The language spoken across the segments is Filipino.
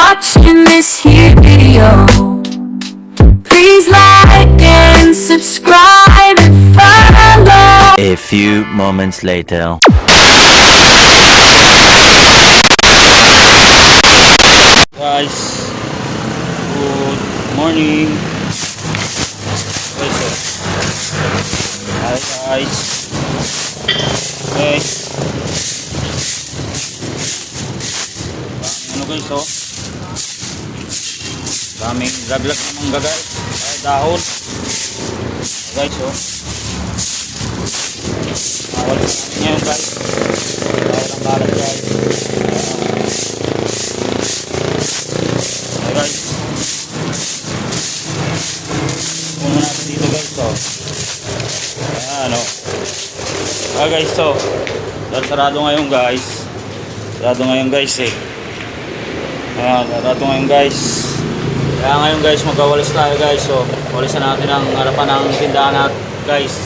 watching this video, please like and subscribe and follow. A few moments later. Guys, good morning. Hi guys. Okay. Ano guys, oh? Daming laglag na mangga guys. Ay, dahon. Guys, oh. Bawal sa amin ngayon guys. Bawal ang balat guys. Hey guys, kung natin dito guys, oh. Ayan, oh. Guys, so sarado ngayon guys. Sarado ngayon guys, eh. Ayan, sarado ngayon guys. Kaya ngayon guys, magwawalis tayo guys. So walisan natin ang harapan ng tindahan natin guys.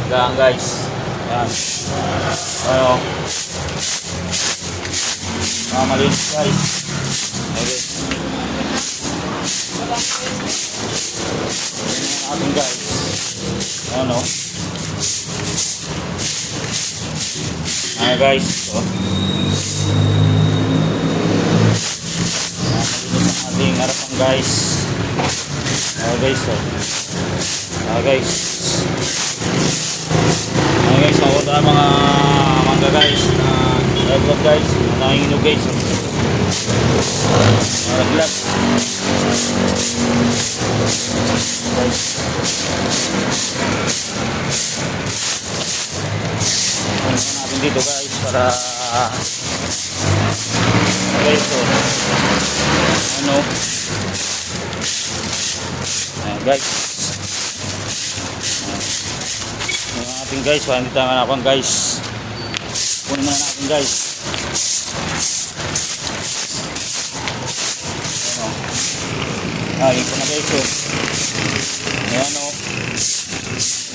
Gaan guys. Ayan. Ayan, oh. Malinis guys. Okay. Ating guys, ano, guys, oh. Malinis ang ating harapan guys. Guys, oh. Guys, guys, ako na mga mangga guys na naglag guys, nanginginog guys, oh. Naglag guys. Natin dito guys para guys, so ano, guys, yung natin guys, para hindi tayo manapan guys. Kunin na natin guys. Lagi ko na guys, oh. Ayan, oh.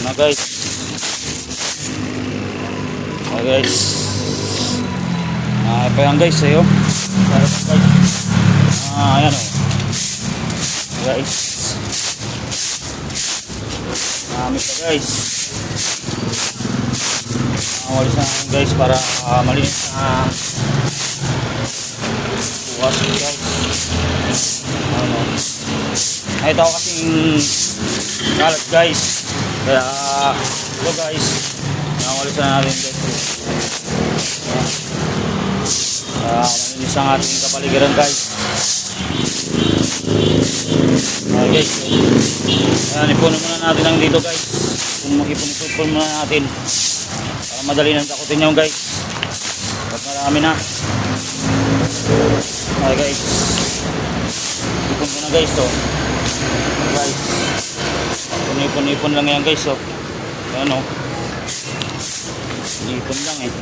Na guys. Guys. Pa yan guys, ayo. Ayan, oh. Guys. Marami pa guys. Walis na natin guys para malinis na bukas guys. Ano, ito ako kasing kalat guys, kaya ito guys, nakawalis na natin guys. Malinis ang ating kapaligiran guys. Guys, ayan, ipunin muna natin ang dito guys. Ipon muna natin para madali nang takutin nyo guys pag marami na. Okay guys, ipon ko na guys, oh. Guys, ipon lang yan guys, oh. Ayan, oh. Ipon lang eh.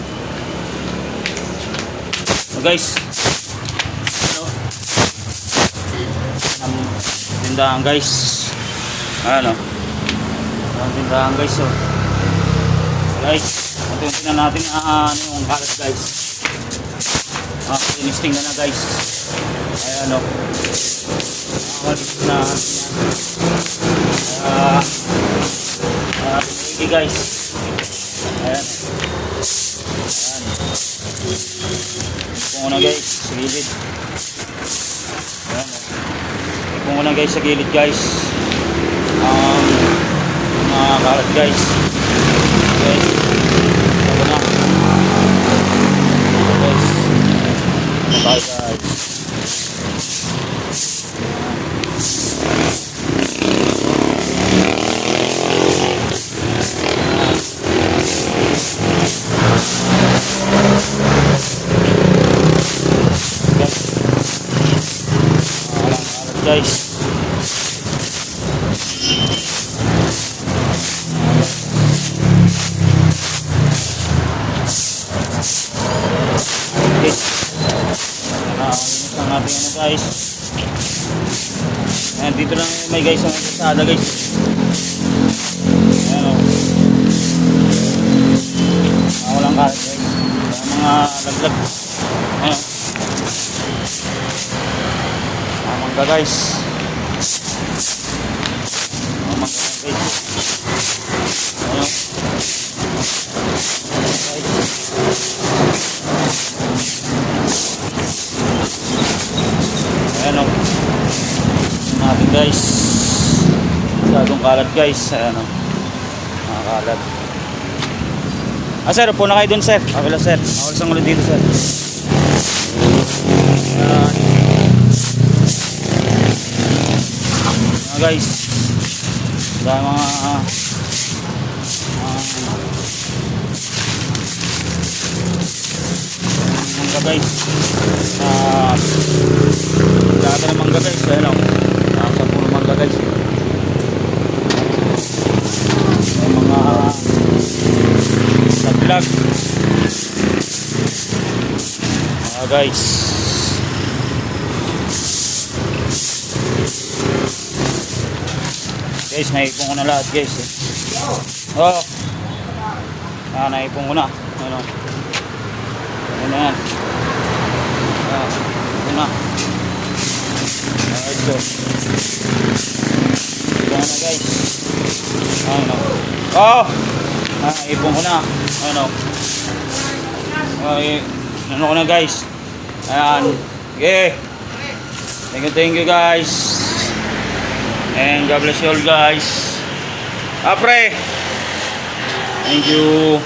So guys, ano, ang tindahan guys. Ayan, oh. Ang tindahan guys, oh. Guys, tingnan natin yung kalat guys. Tinisting na guys. Ayan, oh. Nakawalis na sige guys. Ayan. Ayan. Ipon ko na guys sa gilid. Ayan, oh. Ipon ko na guys sa gilid guys. Mga kalat guys. Guys, ito na. Guys, bye guys. Guys, ang ating ano guys. Ayan, dito lang may guys ang kasada guys. Ayan, oh. Walang kalat guys. Mga laglag. Ayan. mangga guys. Mga mangga guys. Ayun. Ayan o. Natin guys. Masyadong kalat guys. Ayan o. Nakakalat. Sir, upo na kayo dun sir. Kabila sir. Ako isang ulit dito sir. Ayan. Ayan guys. Dahil mga mangga guys. Laga ng mangga guys. Ayan o. Nakasap po ng mangga guys. Ayan mga vlog. Guys. Guys, naipon ko na lahat guys. Oh. Naipon ko na. Ano? Ano na yan? Ito na. Ito. Ito na guys. Ano? Oh! Naipon ko na. Ano? Ano ko na guys. Ayan. Okay. Thank you guys. And God bless you all guys. Apre. Thank you.